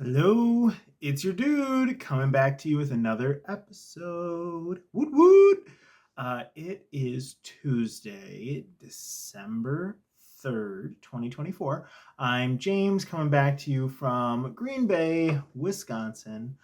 Hello, it's your dude coming back to you with another episode. Woot woot! It is Tuesday, December 3rd, 2024. I'm James coming back to you from Green Bay, Wisconsin.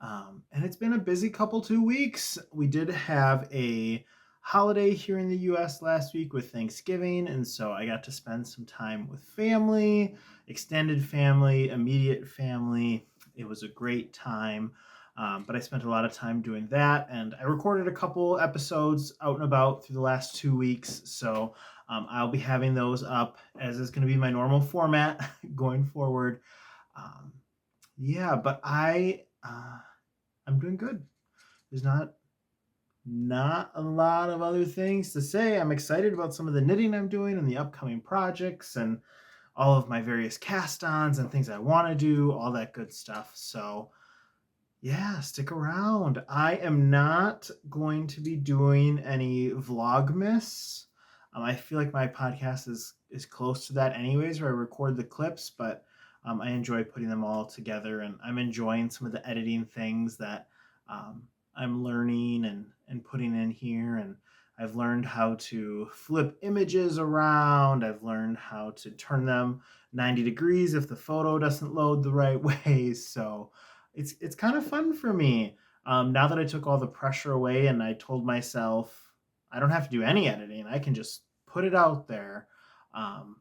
And it's been a busy couple 2 weeks. We did have a holiday here in the US last week with Thanksgiving, and so I got to spend some time with family, extended family, immediate family. It was a great time, but I spent a lot of time doing that, and I recorded a couple episodes out and about through the last 2 weeks, so I'll be having those up as is going to be my normal format going forward. Um, yeah, but I'm doing good. There's not a lot of other things to say. I'm excited about some of the knitting I'm doing and the upcoming projects and all of my various cast-ons and things I want to do, all that good stuff. So yeah, stick around. I am not going to be doing any Vlogmas. I feel like my podcast is close to that anyways, where I record the clips, but I enjoy putting them all together, and I'm enjoying some of the editing things that um, I'm learning and putting in here. And I've learned how to flip images around. I've learned how to turn them 90 degrees if the photo doesn't load the right way. So it's kind of fun for me. Now that I took all the pressure away and I told myself I don't have to do any editing, I can just put it out there. Um,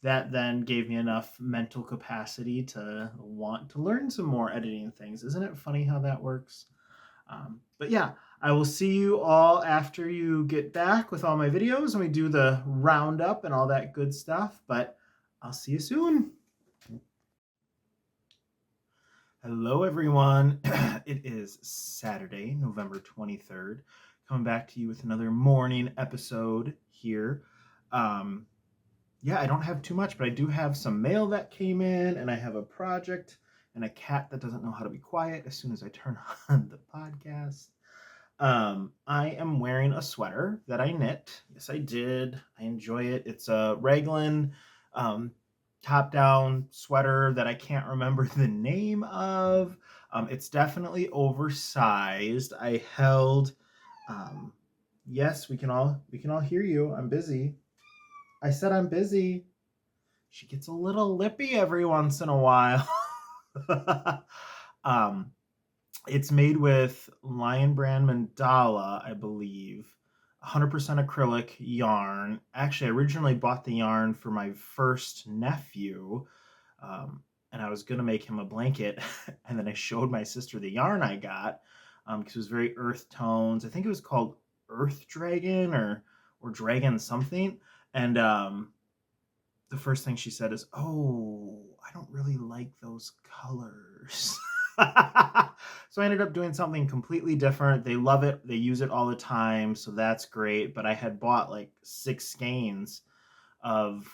that then gave me enough mental capacity to want to learn some more editing things. Isn't it funny how that works? But yeah, I will see you all after you get back with all my videos and we do the roundup and all that good stuff. But I'll see you soon. Hello, everyone. It is Saturday, November 23rd. Coming back to you with another morning episode here. Yeah, I don't have too much, but I do have some mail that came in, and I have a project and a cat that doesn't know how to be quiet as soon as I turn on the podcast. I am wearing a sweater that I knit. Yes, I did. I enjoy it. It's a raglan top-down sweater that I can't remember the name of. It's definitely oversized. I held. Yes, we can all hear you. I'm busy. I said I'm busy. She gets a little lippy every once in a while. um, it's made with Lion Brand Mandala, I believe. 100% acrylic yarn. Actually, I originally bought the yarn for my first nephew, and I was going to make him a blanket. And then I showed my sister the yarn I got because it was very earth tones. I think it was called Earth Dragon or Dragon something. And the first thing she said is, "Oh, I don't really like those colors." So I ended up doing something completely different. They love it. They use it all the time. So that's great. But I had bought like 6 skeins of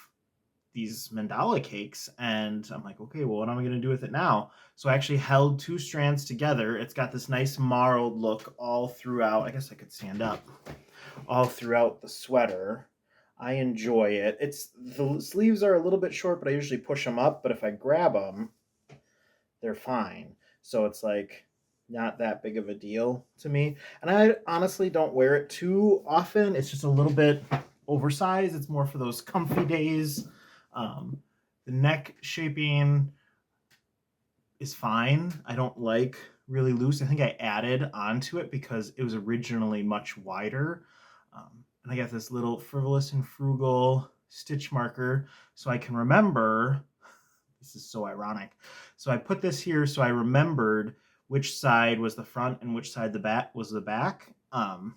these mandala cakes. And I'm like, okay, well, what am I going to do with it now? So I actually held 2 strands together. It's got this nice marled look all throughout. I guess I could stand up. All throughout the sweater. I enjoy it. The sleeves are a little bit short, but I usually push them up. But if I grab them, they're fine. So it's like not that big of a deal to me. And I honestly don't wear it too often. It's just a little bit oversized. It's more for those comfy days. The neck shaping is fine. I don't like really loose. I think I added onto it because it was originally much wider. And I got this little frivolous and frugal stitch marker so I can remember. This is so ironic. So I put this here so I remembered which side was the front and which side the back was the back. But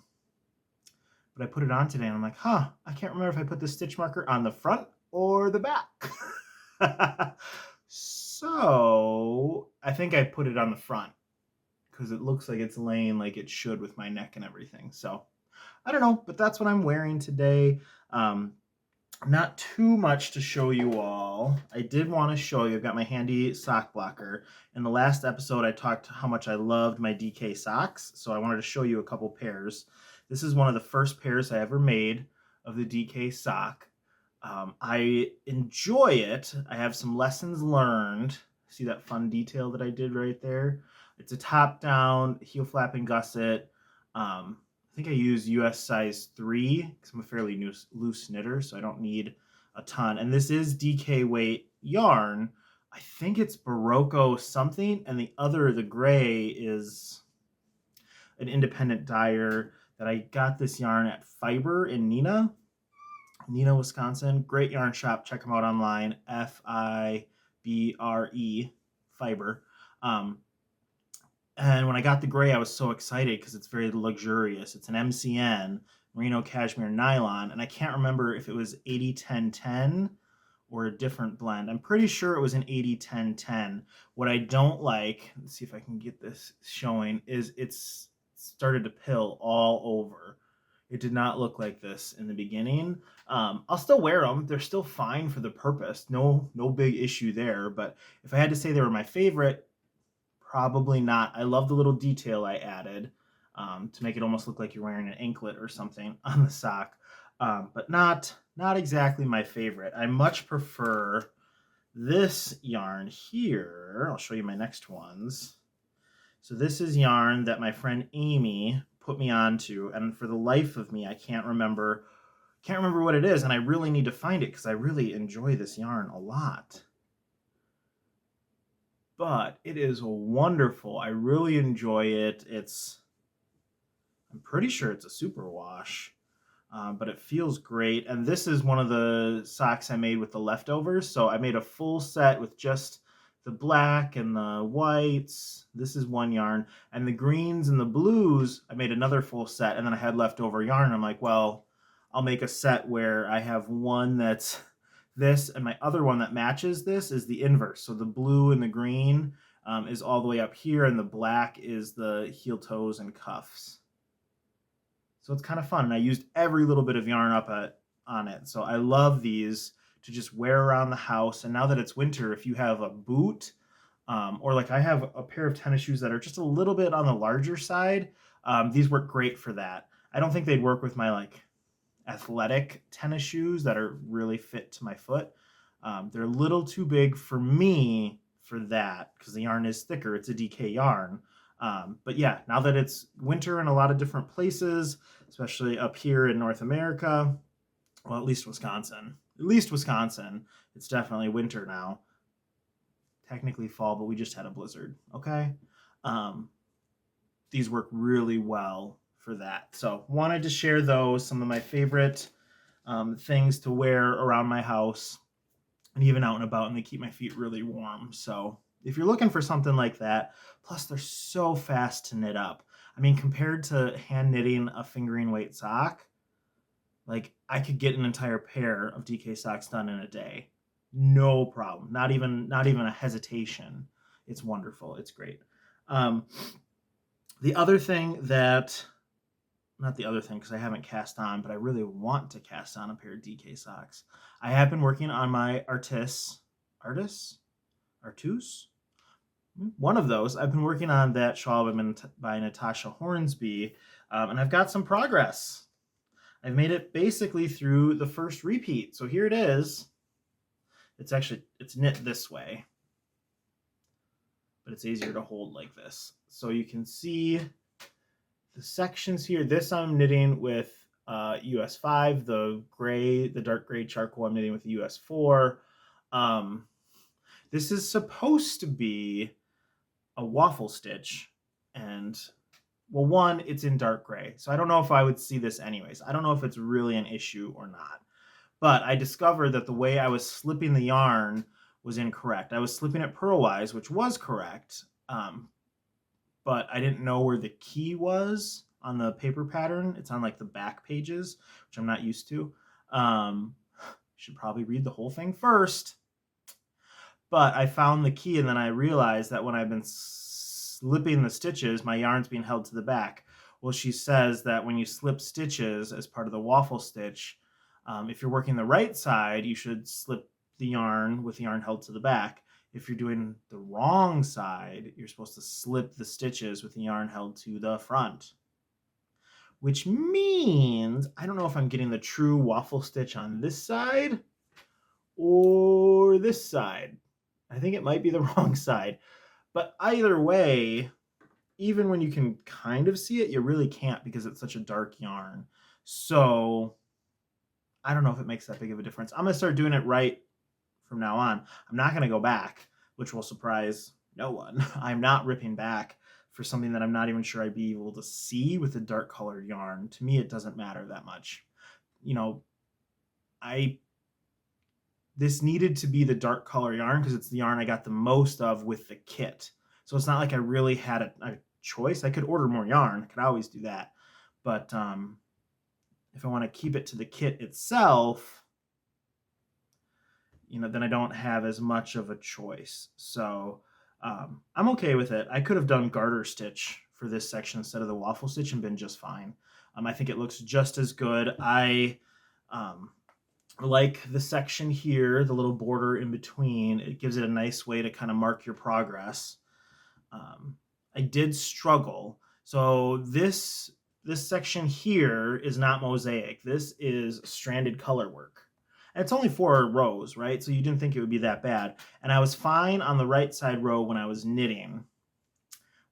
I put it on today and I'm like, I can't remember if I put the stitch marker on the front or the back. So I think I put it on the front because it looks like it's laying like it should with my neck and everything. So I don't know, but that's what I'm wearing today. Not too much to show you all. I did want to show you, I've got my handy sock blocker. In the last episode, I talked how much I loved my DK socks, so I wanted to show you a couple pairs. This is one of the first pairs I ever made of the DK sock. I enjoy it. I have some lessons learned See that fun detail that I did right there? It's a top-down heel flap and gusset. I think I use US size 3 because I'm a fairly loose knitter, so I don't need a ton. And this is DK weight yarn. I think it's Barocco something, and the gray is an independent dyer that I got this yarn at Fiber in Neenah, Wisconsin. Great yarn shop. Check them out online. Fibre, Fiber. And when I got the gray, I was so excited because it's very luxurious. It's an MCN, merino cashmere nylon, and I can't remember if it was 80-10-10 or a different blend. I'm pretty sure it was an 80-10-10. What I don't like, let's see if I can get this showing, is it's started to pill all over. It did not look like this in the beginning. I'll still wear them. They're still fine for the purpose. No big issue there. But if I had to say they were my favorite, probably not. I love the little detail I added to make it almost look like you're wearing an anklet or something on the sock. But not exactly my favorite. I much prefer this yarn here. I'll show you my next ones. So this is yarn that my friend Amy put me onto, and for the life of me, I can't remember what it is, and I really need to find it because I really enjoy this yarn a lot. But it is wonderful. I really enjoy it. I'm pretty sure it's a superwash, but it feels great. And this is one of the socks I made with the leftovers. So I made a full set with just the black and the whites. This is one yarn. And the greens and the blues, I made another full set. And then I had leftover yarn. I'm like, well, I'll make a set where I have one that's this, and my other one that matches this is the inverse. So the blue and the green is all the way up here, and the black is the heel toes and cuffs. So it's kind of fun. And I used every little bit of yarn on it. So I love these to just wear around the house. And now that it's winter, if you have a boot, or like I have a pair of tennis shoes that are just a little bit on the larger side, these work great for that. I don't think they'd work with my like athletic tennis shoes that are really fit to my foot. They're a little too big for me for that because the yarn is thicker. It's a DK yarn. But yeah, now that it's winter in a lot of different places, especially up here in North America, well, at least Wisconsin, it's definitely winter now. Technically fall, but we just had a blizzard. Okay. These work really well for that. So wanted to share those, some of my favorite things to wear around my house and even out and about, and they keep my feet really warm. So if you're looking for something like that, plus they're so fast to knit up. I mean, compared to hand knitting a fingering weight sock, like I could get an entire pair of DK socks done in a day. No problem. Not even a hesitation. It's wonderful. It's great. The other thing that, not the other thing because I haven't cast on, but I really want to cast on a pair of DK socks. I have been working on my Artus, one of those. I've been working on that shawl by Natasha Hornsby, and I've got some progress. I've made it basically through the first repeat. So here it is. It's knit this way, but it's easier to hold like this. So you can see the sections here. This I'm knitting with US 5, the dark gray charcoal I'm knitting with US 4. This is supposed to be a waffle stitch, and well, one, it's in dark gray, so I don't know if I would see this anyways. I don't know if it's really an issue or not, but I discovered that the way I was slipping the yarn was incorrect. I was slipping it purlwise, which was correct, but I didn't know where the key was on the paper pattern. It's on like the back pages, which I'm not used to. Should probably read the whole thing first. But I found the key, and then I realized that when I've been slipping the stitches, my yarn's being held to the back. Well, she says that when you slip stitches as part of the waffle stitch, if you're working the right side, you should slip the yarn with the yarn held to the back. If you're doing the wrong side, you're supposed to slip the stitches with the yarn held to the front. Which means, I don't know if I'm getting the true waffle stitch on this side or this side. I think it might be the wrong side. But either way, even when you can kind of see it, you really can't because it's such a dark yarn. So I don't know if it makes that big of a difference. I'm going to start doing it right from now on. I'm not going to go back, which will surprise no one. I'm not ripping back for something that I'm not even sure I'd be able to see with a dark colored yarn. To me, it doesn't matter that much. You know, this needed to be the dark color yarn because it's the yarn I got the most of with the kit. So it's not like I really had a choice. I could order more yarn. I could always do that. But if I want to keep it to the kit itself, then I don't have as much of a choice. So I'm okay with it. I could have done garter stitch for this section instead of the waffle stitch and been just fine. I think it looks just as good. I like the section here, the little border in between. It gives it a nice way to kind of mark your progress. I did struggle. So this section here is not mosaic. This is stranded color work. And it's only 4 rows, right? So you didn't think it would be that bad. And I was fine on the right side row when I was knitting.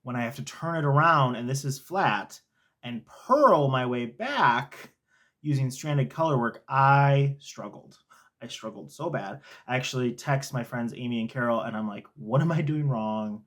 When I have to turn it around and this is flat and purl my way back using stranded color work, I struggled. I struggled so bad. I actually text my friends Amy and Carol and I'm like, what am I doing wrong?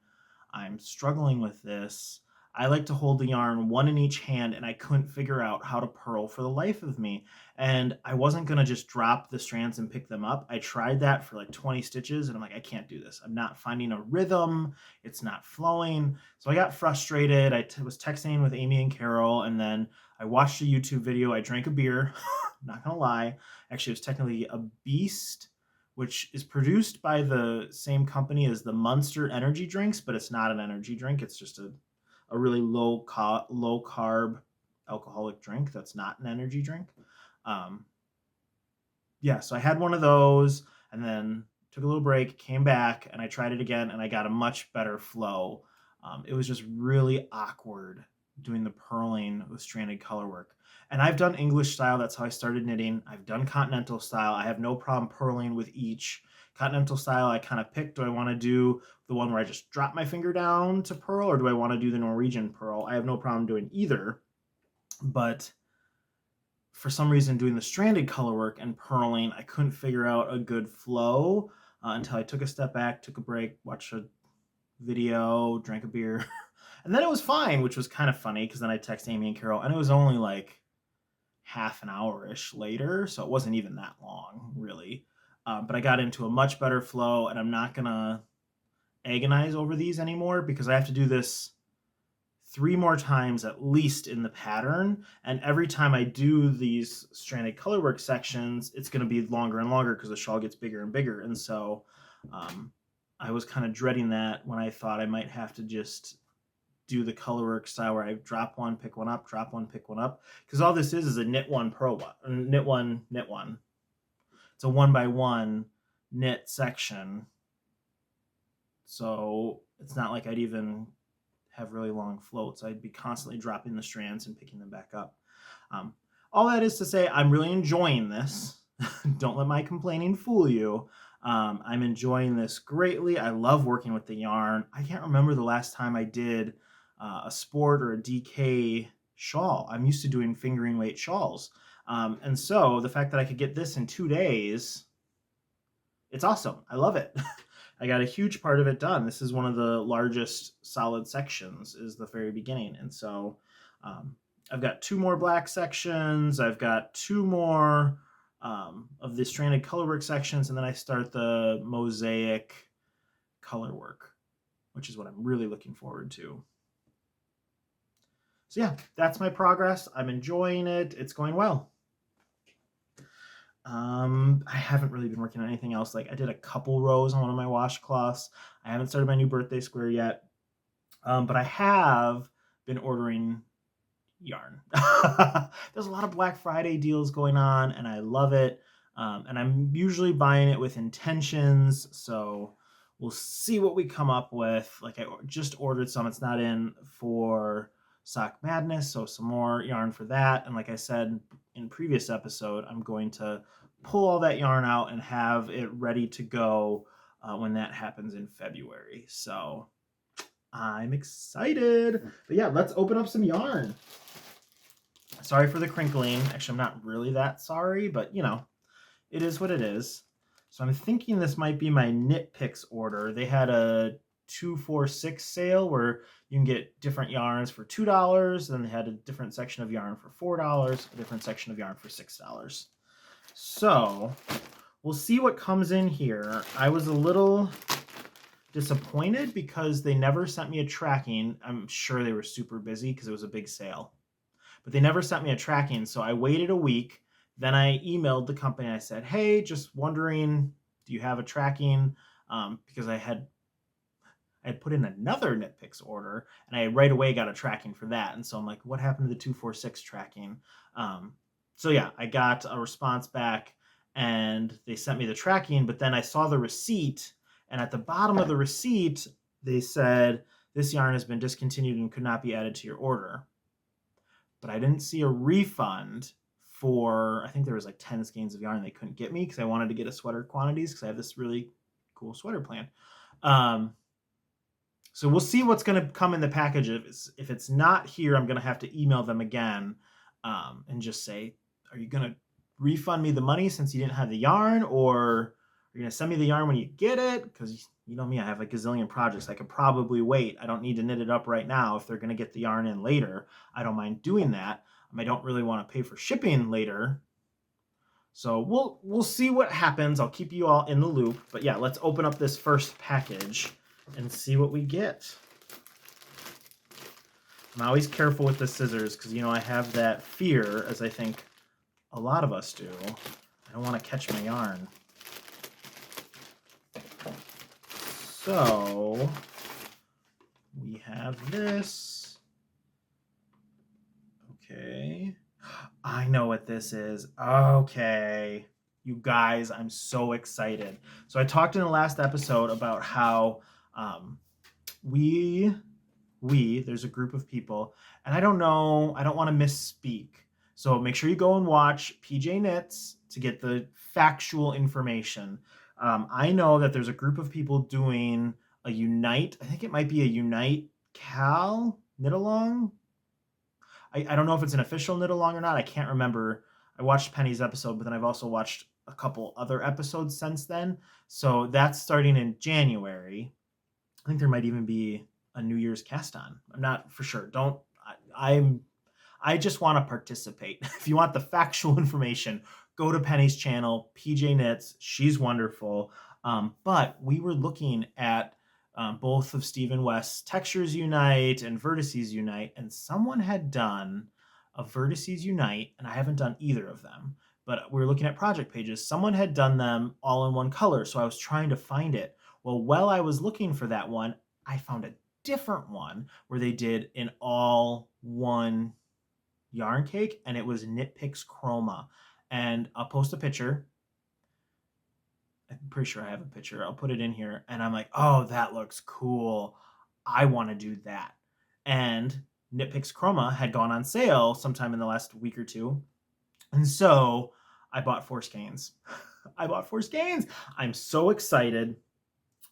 I'm struggling with this. I like to hold the yarn one in each hand and I couldn't figure out how to purl for the life of me. And I wasn't going to just drop the strands and pick them up. I tried that for like 20 stitches and I'm like, I can't do this. I'm not finding a rhythm. It's not flowing. So I got frustrated. I was texting with Amy and Carol and then I watched a YouTube video. I drank a beer. Not going to lie. Actually, it was technically a Beast, which is produced by the same company as the Monster energy drinks, but it's not an energy drink. It's just a really low carb alcoholic drink that's not an energy drink. So I had one of those and then took a little break, came back, and I tried it again, and I got a much better flow. It was just really awkward doing the purling with stranded color work. And I've done English style. That's how I started knitting. I've done continental style. I have no problem purling with each. Continental style, I kind of picked, do I want to do the one where I just drop my finger down to purl, or do I want to do the Norwegian purl? I have no problem doing either. But for some reason, doing the stranded color work and purling, I couldn't figure out a good flow until I took a step back, took a break, watched a video, drank a beer. And then it was fine, which was kind of funny because then I texted Amy and Carol, and it was only like half an hour-ish later, so it wasn't even that long, really. But I got into a much better flow, and I'm not going to agonize over these anymore because I have to do this 3 more times at least in the pattern. And every time I do these stranded colorwork sections, it's going to be longer and longer because the shawl gets bigger and bigger. And so I was kind of dreading that when I thought I might have to just do the colorwork style where I drop one, pick one up, drop one, pick one up. Because all this is a knit one, purl one, knit one, knit one. It's a 1x1 knit section. So it's not like I'd even have really long floats. I'd be constantly dropping the strands and picking them back up. All that is to say, I'm really enjoying this. Don't let my complaining fool you. I'm enjoying this greatly. I love working with the yarn. I can't remember the last time I did a sport or a DK shawl. I'm used to doing fingering weight shawls. And so the fact that I could get this in 2 days, it's awesome. I love it. I got a huge part of it done. This is one of the largest solid sections, is the very beginning. And so I've got 2 more black sections. I've got 2 more of the stranded colorwork sections. And then I start the mosaic color work, which is what I'm really looking forward to. So yeah, that's my progress. I'm enjoying it. It's going well. I haven't really been working on anything else. Like I did a couple rows on one of my washcloths. I haven't started my new birthday square yet. But I have been ordering yarn. There's a lot of Black Friday deals going on and I love it. And I'm usually buying it with intentions. So we'll see what we come up with. Like I just ordered some. It's not in for Sock Madness. So some more yarn for that. And like I said in previous episode, I'm going to pull all that yarn out and have it ready to go when that happens in February. So I'm excited. But yeah, let's open up some yarn. Sorry for the crinkling. Actually, I'm not really that sorry, but you know, it is what it is. So I'm thinking this might be my Knit Picks order. They had a 246 sale where you can get different yarns for $2. Then they had a different section of yarn for $4, a different section of yarn for $6. So we'll see what comes in here. I was a little disappointed because they never sent me a tracking. I'm sure they were super busy because it was a big sale. But they never sent me a tracking, so I waited a week. Then I emailed the company. I said, hey, just wondering, do you have a tracking? Because I had put in another Knit Picks order, and I right away got a tracking for that. And so I'm like, what happened to the 246 tracking? So yeah, I got a response back, and they sent me the tracking, but then I saw the receipt, and at the bottom of the receipt, they said, this yarn has been discontinued and could not be added to your order. But I didn't see a refund for, I think there was like 10 skeins of yarn they couldn't get me because I wanted to get a sweater quantities because I have this really cool sweater plan. So we'll see what's going to come in the package. If it's not here, I'm going to have to email them again and just say, are you going to refund me the money since you didn't have the yarn, or are you going to send me the yarn when you get it? Because you know me, I have a gazillion projects. I could probably wait. I don't need to knit it up right now. If they're going to get the yarn in later, I don't mind doing that. I don't really want to pay for shipping later. So we'll see what happens. I'll keep you all in the loop. But yeah, let's open up this first package and see what we get. I'm always careful with the scissors because, you know, I have that fear, as I think a lot of us do. I don't want to catch my yarn. So we have this. Okay. I know what this is. Okay. You guys, I'm so excited. So I talked in the last episode about how there's a group of people, and I don't know, I don't want to misspeak. So make sure you go and watch PJ Knits to get the factual information. I know that there's a group of people doing a Unite. I think it might be a Unite Cal knit along. I don't know if it's an official knit along or not. I can't remember. I watched Penny's episode, but then I've also watched a couple other episodes since then. So that's starting in January. I think there might even be a New Year's cast on. I'm not for sure. I just want to participate. If you want the factual information, go to Penny's channel, PJ Knits. She's wonderful. But we were looking at both of Stephen West's Textures Unite and Vertices Unite, and someone had done a Vertices Unite, and I haven't done either of them, but we were looking at project pages. Someone had done them all in one color, so I was trying to find it. Well, while I was looking for that one, I found a different one where they did an all one yarn cake, and it was Knit Picks Chroma. And I'll post a picture. I'm pretty sure I have a picture. I'll put it in here. And I'm like, oh, that looks cool. I want to do that. And Knit Picks Chroma had gone on sale sometime in the last week or two. And so I bought 4 skeins. I bought 4 skeins. I'm so excited.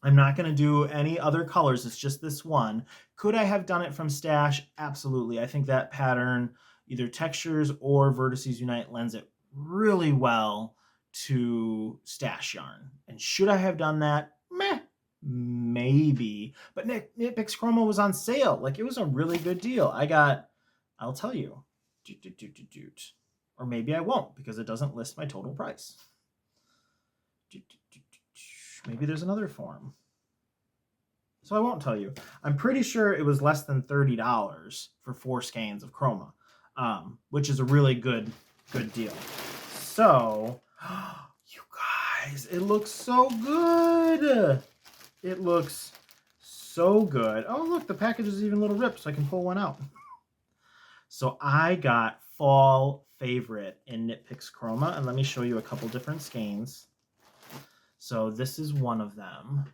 I'm not going to do any other colors. It's just this one. Could I have done it from Stash? Absolutely. I think that pattern, either Textures or Vertices Unite, lends it really well to Stash yarn. And should I have done that? Meh. Maybe. But Knit Picks Chroma was on sale. Like, it was a really good deal. I'll tell you. Or maybe I won't because it doesn't list my total price. Maybe there's another form. So I won't tell you. I'm pretty sure it was less than $30 for 4 skeins of Chroma, which is a really good deal. So, you guys, it looks so good. It looks so good. Oh, look, the package is even a little ripped, so I can pull one out. So I got Fall Favorite in Knit Picks Chroma, and let me show you a couple different skeins. So this is one of them.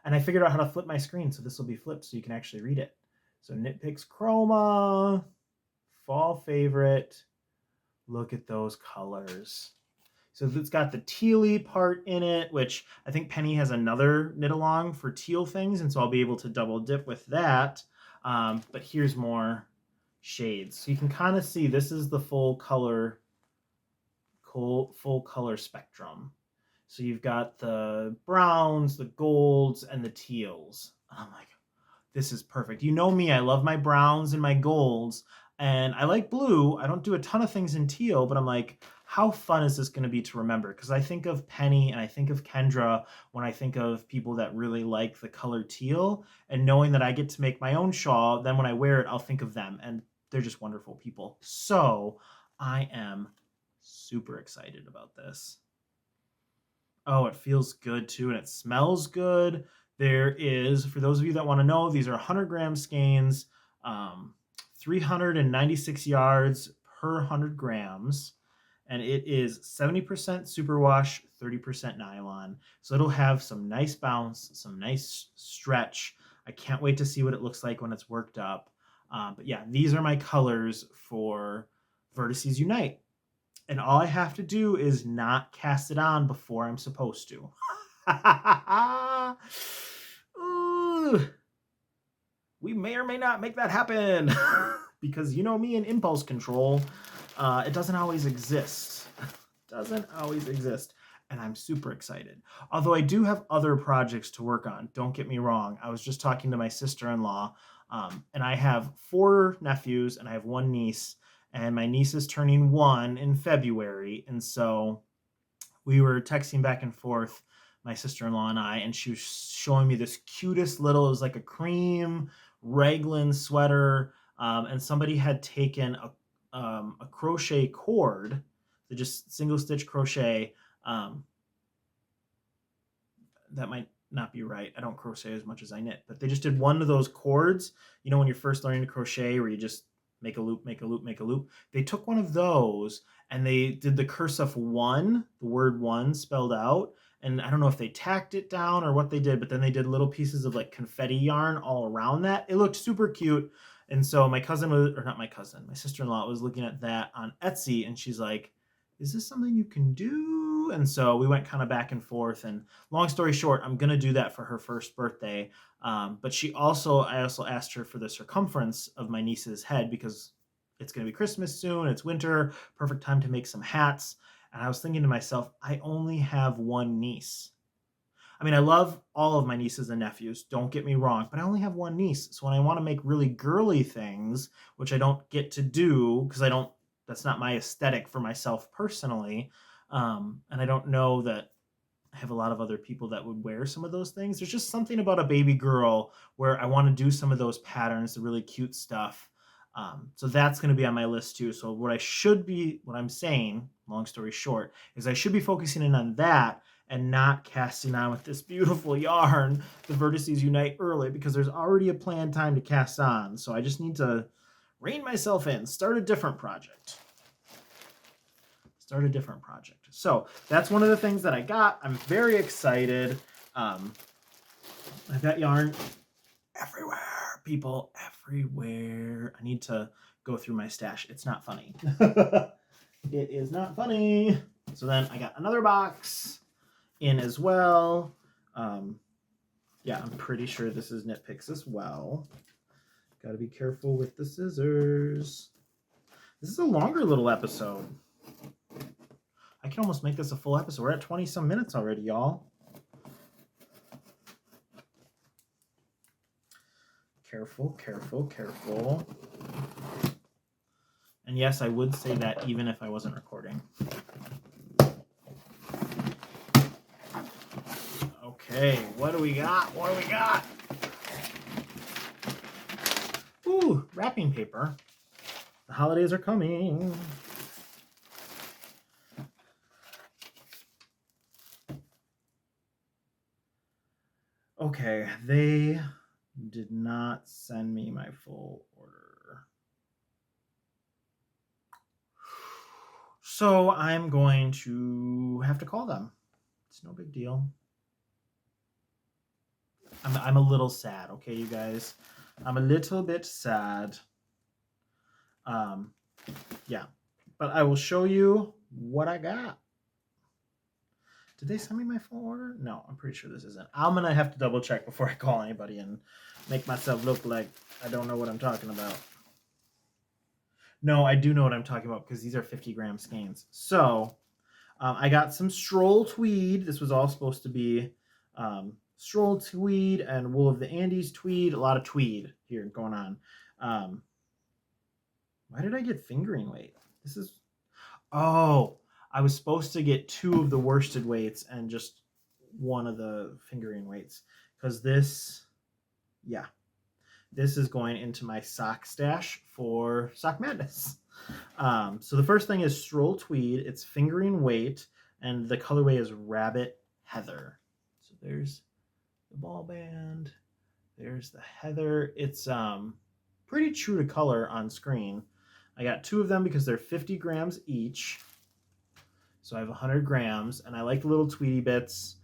And I figured out how to flip my screen, so this will be flipped so you can actually read it. So Knit Picks Chroma, Fall Favorite. Look at those colors. So it's got the tealy part in it, which I think Penny has another knit along for teal things, and so I'll be able to double dip with that. But here's more shades. So you can kind of see this is the full color spectrum. So you've got the browns, the golds, and the teals. Oh my god, this is perfect. You know me, I love my browns and my golds, and I like blue. I don't do a ton of things in teal, but I'm like, how fun is this going to be to remember? Because I think of Penny and I think of Kendra when I think of people that really like the color teal, and knowing that I get to make my own shawl, then when I wear it, I'll think of them, and they're just wonderful people. So I am super excited about this. Oh, it feels good too, and it smells good. There is, for those of you that want to know, these are 100-gram skeins, 396 yards per 100 grams, and it is 70% superwash, 30% nylon. So it'll have some nice bounce, some nice stretch. I can't wait to see what it looks like when it's worked up. But yeah, these are my colors for Vertices Unite. And all I have to do is not cast it on before I'm supposed to. Ooh, we may or may not make that happen. Because you know me and impulse control, it doesn't always exist. Doesn't always exist. And I'm super excited. Although I do have other projects to work on. Don't get me wrong. I was just talking to my sister-in-law, and I have 4 nephews and I have 1 niece. And my niece is turning 1 in February. And so we were texting back and forth, my sister-in-law and I, and she was showing me this cutest little, it was like a cream raglan sweater. And somebody had taken a crochet cord, so just single stitch crochet. That might not be right. I don't crochet as much as I knit, but they just did one of those cords, you know, when you're first learning to crochet where you just make a loop, make a loop, make a loop. They took one of those and they did the cursive 1, the word 1 spelled out. And I don't know if they tacked it down or what they did, but then they did little pieces of like confetti yarn all around that. It looked super cute. And so my cousin was, or not my cousin, my sister-in-law was looking at that on Etsy, and she's like, is this something you can do? And so we went kind of back and forth, and long story short, I'm going to do that for her first birthday. But I also asked her for the circumference of my niece's head because it's going to be Christmas soon. It's winter, perfect time to make some hats. And I was thinking to myself, I only have 1 niece. I mean, I love all of my nieces and nephews, don't get me wrong, but I only have 1 niece. So when I want to make really girly things, which I don't get to do because that's not my aesthetic for myself personally. And I don't know that I have a lot of other people that would wear some of those things. There's just something about a baby girl where I want to do some of those patterns, the really cute stuff. So that's going to be on my list too. So what I'm saying, long story short, is I should be focusing in on that and not casting on with this beautiful yarn, the Vertices Unite early, because there's already a planned time to cast on. So I just need to rein myself in, start a different project. So that's one of the things that I got. I'm very excited. I've got yarn everywhere, people, everywhere. I need to go through my stash. It's not funny. It is not funny. So then I got another box in as well. Yeah, I'm pretty sure this is Knit Picks as well. Got to be careful with the scissors. This is a longer little episode. I can almost make this a full episode. We're at 20-some minutes already, y'all. Careful, careful, careful. And yes, I would say that even if I wasn't recording. Okay, what do we got? What do we got? Ooh, wrapping paper. The holidays are coming. Okay, they did not send me my full order. So I'm going to have to call them. It's no big deal. I'm a little sad, okay, you guys? I'm a little bit sad. Yeah, but I will show you what I got. Did they send me my full order? No, I'm pretty sure this isn't. I'm going to have to double check before I call anybody and make myself look like I don't know what I'm talking about. No, I do know what I'm talking about because these are 50-gram skeins. So I got some Stroll tweed. This was all supposed to be Stroll tweed and Wool of the Andes tweed. A lot of tweed here going on. Why did I get fingering weight? This is... Oh, I was supposed to get 2 of the worsted weights and just 1 of the fingering weights. Because this... Yeah. This is going into my sock stash for Sock Madness. So the first thing is Stroll Tweed. It's fingering weight, and the colorway is Rabbit Heather. So there's the ball band. There's the heather. It's pretty true to color on screen. I got 2 of them because they're 50 grams each. So I have 100 grams, and I like the little tweedy bits.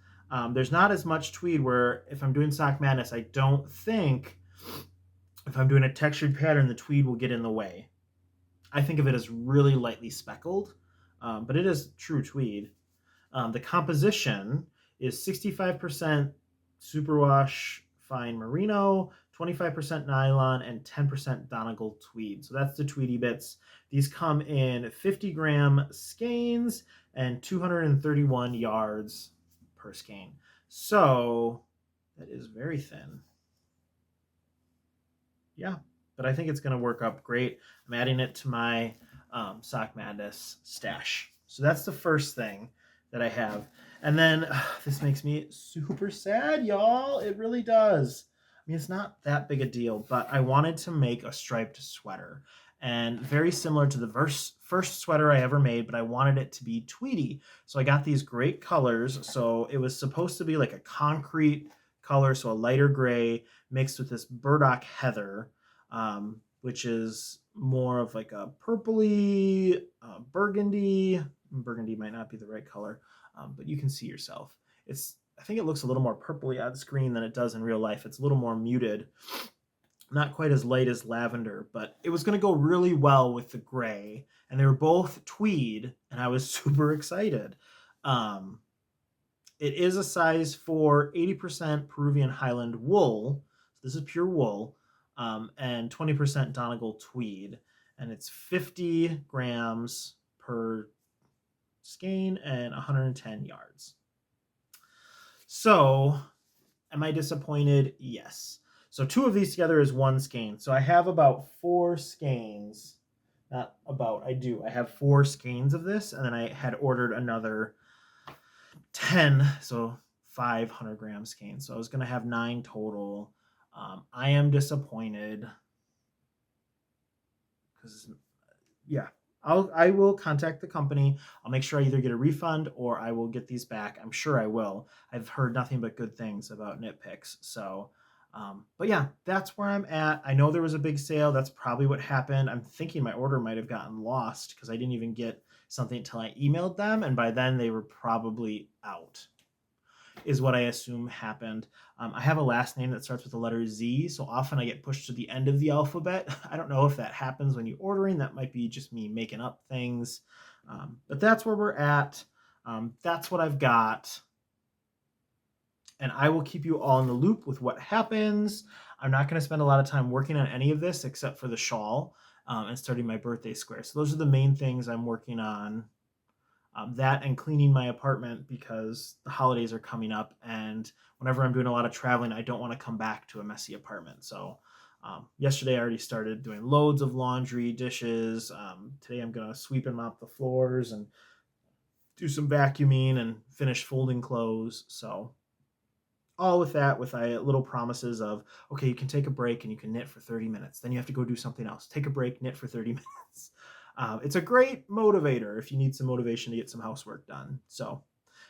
There's not as much tweed where if I'm doing Sock Madness, I don't think if I'm doing a textured pattern, the tweed will get in the way. I think of it as really lightly speckled, but it is true tweed. The composition is 65% superwash fine merino, 25% nylon, and 10% Donegal tweed. So that's the tweedy bits. These come in 50-gram skeins and 231 yards per skein. So that is very thin. Yeah, but I think it's going to work up great. I'm adding it to my Sock Madness stash. So that's the first thing that I have. And then this makes me super sad, y'all. It really does. I mean, it's not that big a deal, but I wanted to make a striped sweater. And very similar to the first sweater I ever made, but I wanted it to be tweedy. So I got these great colors. So it was supposed to be like a concrete color, so a lighter gray mixed with this burdock heather, which is more of like a purpley burgundy. Burgundy might not be the right color, but you can see yourself. I think it looks a little more purpley on the screen than it does in real life. It's a little more muted, not quite as light as lavender, but it was going to go really well with the gray, and they were both tweed, and I was super excited. It is a size for 80% Peruvian Highland wool. So this is pure wool, and 20% Donegal tweed. And it's 50 grams per skein and 110 yards. So, am I disappointed? Yes. So 2 of these together is 1 skein. So I have about 4 skeins. Not about, I do. I have 4 skeins of this, and then I had ordered another 10, so 500-gram skeins. So I was going to have 9 total. I am disappointed because, yeah, I will contact the company. I'll make sure I either get a refund or I will get these back. I'm sure I will. I've heard nothing but good things about Knit Picks. So, but yeah, that's where I'm at. I know there was a big sale. That's probably what happened. I'm thinking my order might have gotten lost because I didn't even get something until I emailed them, and by then they were probably out, is what I assume happened. I have a last name that starts with the letter Z, so often I get pushed to the end of the alphabet. I don't know if that happens when you're ordering. That might be just me making up things. But that's where we're at. That's what I've got. And I will keep you all in the loop with what happens. I'm not going to spend a lot of time working on any of this except for the shawl and starting my birthday square. So those are the main things I'm working on. That and cleaning my apartment because the holidays are coming up, and whenever I'm doing a lot of traveling, I don't want to come back to a messy apartment. So yesterday I already started doing loads of laundry, dishes. Today I'm going to sweep and mop the floors and do some vacuuming and finish folding clothes. So all with that, with little promises of, okay, you can take a break and you can knit for 30 minutes. Then you have to go do something else. Take a break, knit for 30 minutes. It's a great motivator if you need some motivation to get some housework done. So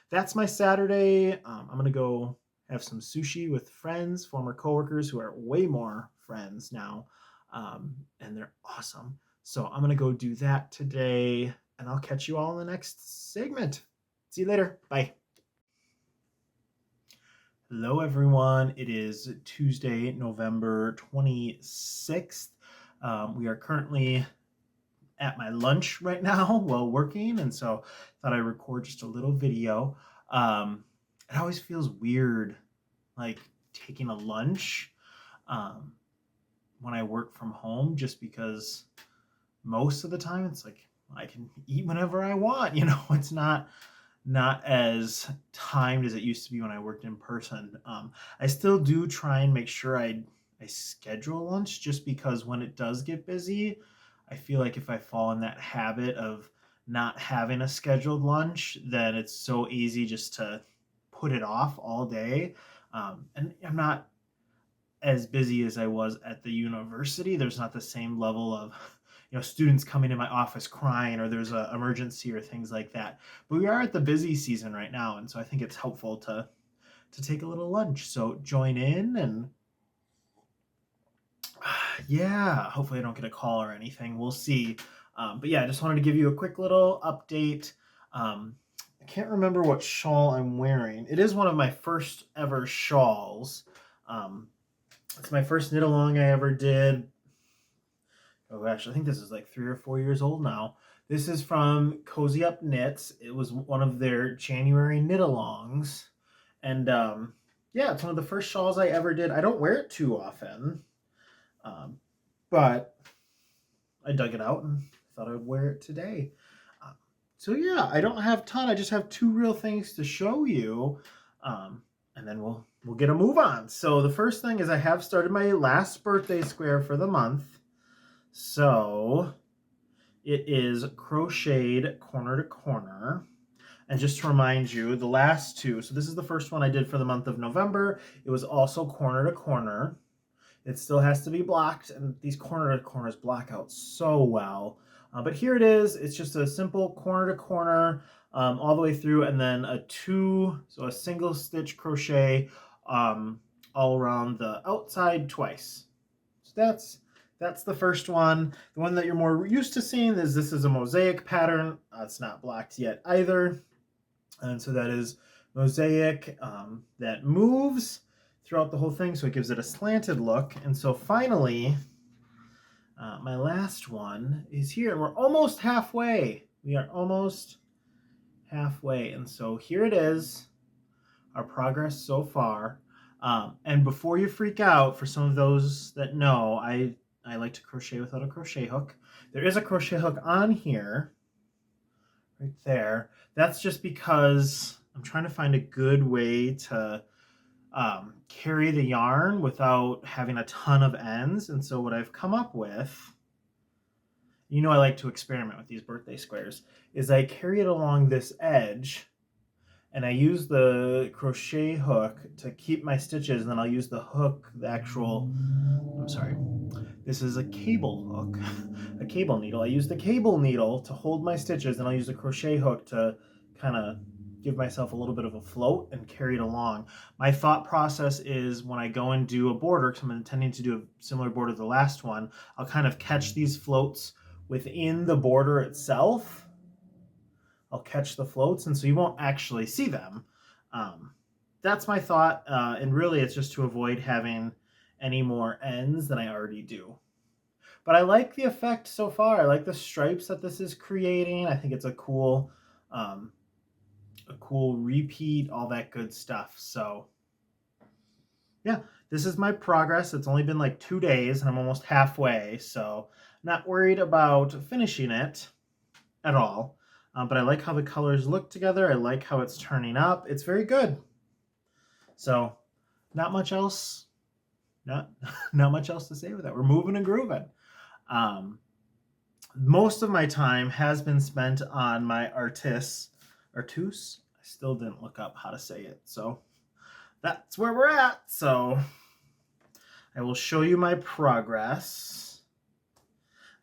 that's my Saturday. I'm going to go have some sushi with friends, former coworkers who are way more friends now, and they're awesome. So I'm going to go do that today, and I'll catch you all in the next segment. See you later. Bye. Hello, everyone. It is Tuesday, November 26th. We are currently at my lunch right now while working, and so I thought I'd record just a little video. It always feels weird, like taking a lunch um, when I work from home, just because most of the time it's like I can eat whenever I want. It's not as timed as it used to be when I worked in person. I still do try and make sure I schedule lunch, just because when it does get busy, I feel like if I fall in that habit of not having a scheduled lunch, then it's so easy just to put it off all day. And I'm not as busy as I was at the university. There's not the same level of students coming in my office crying, or there's an emergency or things like that. But we are at the busy season right now, and so I think it's helpful to take a little lunch. So join in, and yeah, hopefully I don't get a call or anything. We'll see. But yeah, I just wanted to give you a quick little update. I can't remember what shawl I'm wearing. It is one of my first ever shawls. It's my first knit along I ever did. Oh gosh, I think this is like 3 or 4 years old now. This is from Cozy Up Knits. It was one of their January knit alongs. And yeah, it's one of the first shawls I ever did. I don't wear it too often, but I dug it out and thought I would wear it today. So yeah, I don't have a ton. I just have 2 real things to show you. And then we'll get a move on. So the first thing is I have started my last birthday square for the month. So it is crocheted corner to corner. And just to remind you, the last 2, so this is the first one I did for the month of November. It was also corner to corner. It still has to be blocked, and these corner to corners block out so well. But here it is. It's just a simple corner to corner all the way through, and then a single stitch crochet all around the outside twice. So that's the first one. The one that you're more used to seeing is this is a mosaic pattern. It's not blocked yet either. And so that is mosaic that moves throughout the whole thing, so it gives it a slanted look. And so finally, my last one is here, and we're almost halfway. We are almost halfway, and so here it is, our progress so far. And before you freak out, for some of those that know, I like to crochet without a crochet hook. There is a crochet hook on here, right there. That's just because I'm trying to find a good way to carry the yarn without having a ton of ends. And so what I've come up with, I like to experiment with these birthday squares, is I carry it along this edge, and I use the crochet hook to keep my stitches, and then I'll use the hook, this is a cable hook, a cable needle. I use the cable needle to hold my stitches, and I'll use the crochet hook to kind of give myself a little bit of a float and carry it along. My thought process is when I go and do a border, because I'm intending to do a similar border to the last one, I'll kind of catch these floats within the border itself. I'll catch the floats, and so you won't actually see them. That's my thought, and really it's just to avoid having any more ends than I already do. But I like the effect so far. I like the stripes that this is creating. I think it's a cool repeat, all that good stuff. So yeah, this is my progress. It's only been like 2 days, and I'm almost halfway, so I'm not worried about finishing it at all. But I like how the colors look together. I like how it's turning up. It's very good. So not much else. Not much else to say with that. We're moving and grooving. Most of my time has been spent on my Artus. I still didn't look up how to say it. So that's where we're at. So I will show you my progress.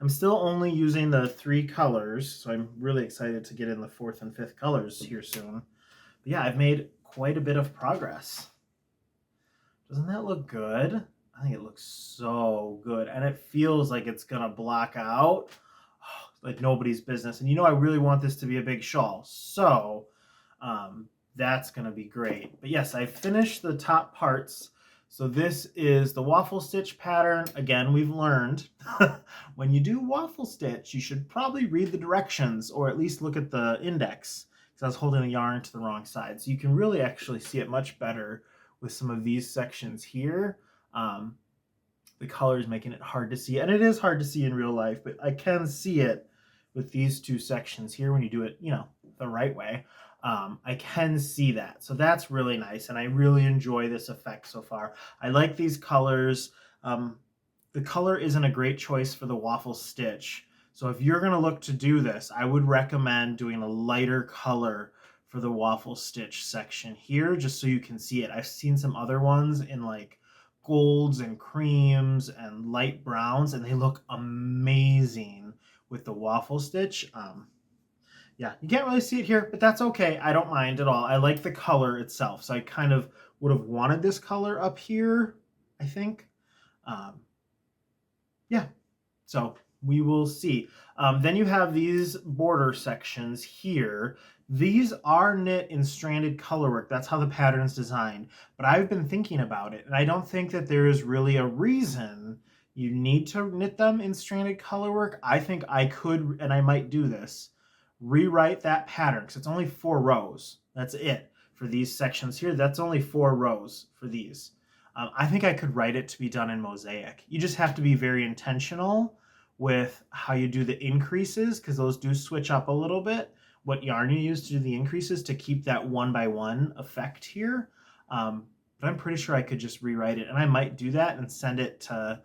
I'm still only using the 3 colors, so I'm really excited to get in the 4th and 5th colors here soon. But yeah, I've made quite a bit of progress. Doesn't that look good? I think it looks so good, and it feels like it's gonna block out like nobody's business. And I really want this to be a big shawl, so that's gonna be great. But yes, I finished the top parts. So this is the waffle stitch pattern. Again, we've learned when you do waffle stitch, you should probably read the directions, or at least look at the index, because I was holding the yarn to the wrong side. So you can really actually see it much better with some of these sections here. The color is making it hard to see, and it is hard to see in real life, but I can see it with these two sections here when you do it, the right way. I can see that. So that's really nice, and I really enjoy this effect so far. I like these colors. The color isn't a great choice for the waffle stitch. So if you're going to look to do this, I would recommend doing a lighter color for the waffle stitch section here, just so you can see it. I've seen some other ones in like golds and creams and light browns, and they look amazing with the waffle stitch. Yeah, you can't really see it here, but that's okay. I don't mind at all. I like the color itself. So I kind of would have wanted this color up here, I think. Yeah, so we will see. Then you have these border sections here. These are knit in stranded colorwork. That's how the pattern's designed. But I've been thinking about it, and I don't think that there is really a reason you need to knit them in stranded colorwork. I think I could, and I might do this, rewrite that pattern, because it's only 4 rows. That's it for these sections here. That's only 4 rows for these. I think I could write it to be done in mosaic. You just have to be very intentional with how you do the increases, because those do switch up a little bit. What yarn you use to do the increases to keep that 1-by-1 effect here. But I'm pretty sure I could just rewrite it, and I might do that and send it to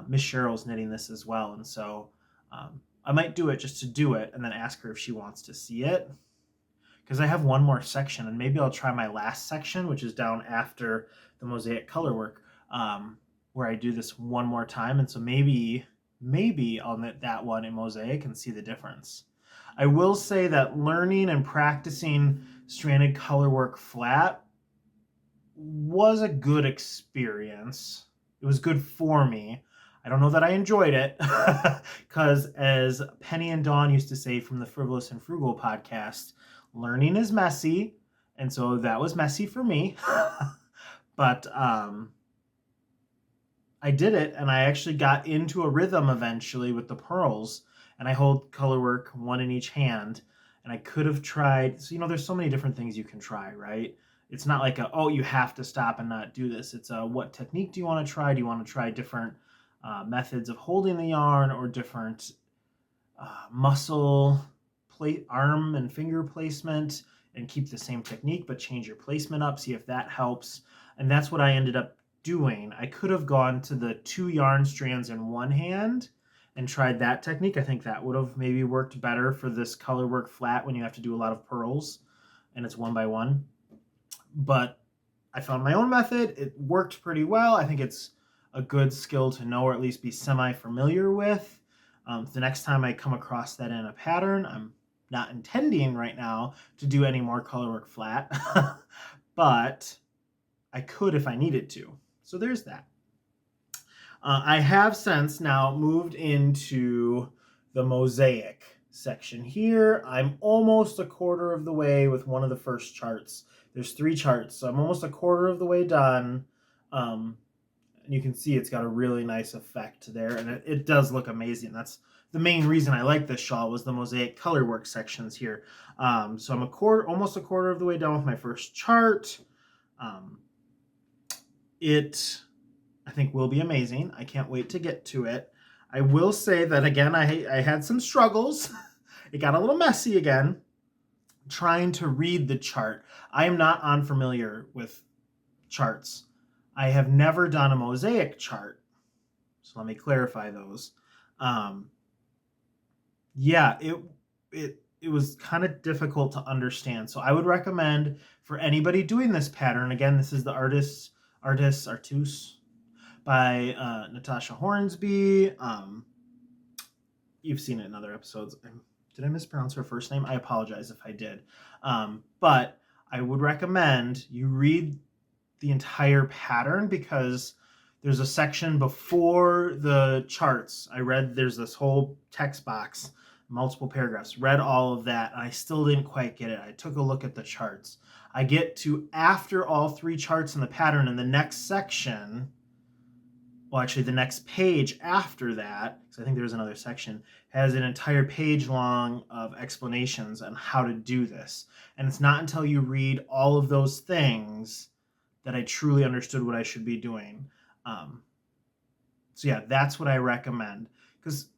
Miss Cheryl's knitting this as well. And so I might do it just to do it and then ask her if she wants to see it. Because I have one more section, and maybe I'll try my last section, which is down after the mosaic color work, where I do this one more time. And so maybe I'll knit that one in mosaic and see the difference. I will say that learning and practicing stranded color work flat was a good experience. It was good for me. I don't know that I enjoyed it, because as Penny and Dawn used to say from the Frivolous and Frugal podcast, learning is messy, and so that was messy for me. But I did it, and I actually got into a rhythm eventually with the pearls, and I hold colorwork one in each hand, and I could have tried, so there's so many different things you can try, right? It's not like you have to stop and not do this. It's what technique do you want to try? Do you want to try different methods of holding the yarn, or different muscle arm and finger placement, and keep the same technique but change your placement up, see if that helps. And that's what I ended up doing. I could have gone to the 2 yarn strands in one hand and tried that technique. I think that would have maybe worked better for this color work flat when you have to do a lot of pearls and it's 1-by-1. But I found my own method. It worked pretty well. I think it's a good skill to know, or at least be semi-familiar with. The next time I come across that in a pattern, I'm not intending right now to do any more colorwork flat, but I could if I needed to. So there's that. I have since now moved into the mosaic section here. I'm almost a quarter of the way with one of the first charts. There's 3 charts, so I'm almost a quarter of the way done. And you can see it's got a really nice effect there, and it does look amazing. That's the main reason I like this shawl, was the mosaic colorwork sections here. So I'm almost a quarter of the way done with my first chart. It, I think, will be amazing. I can't wait to get to it. I will say that, again, I had some struggles. It got a little messy again, trying to read the chart. I am not unfamiliar with charts. I have never done a mosaic chart. So let me clarify those. Yeah, it was kind of difficult to understand. So I would recommend for anybody doing this pattern, again, this is the Artus by Natasha Hornsby. You've seen it in other episodes. Did I mispronounce her first name? I apologize if I did. But I would recommend you read the entire pattern, because there's a section before the charts. I read, there's this whole text box, multiple paragraphs, read all of that, and I still didn't quite get it. I took a look at the charts. I get to after all 3 charts in the pattern, in the next section, well, actually the next page after that, because I think there's another section, has an entire page long of explanations on how to do this. And it's not until you read all of those things that I truly understood what I should be doing. Um, so yeah, that's what I recommend. Because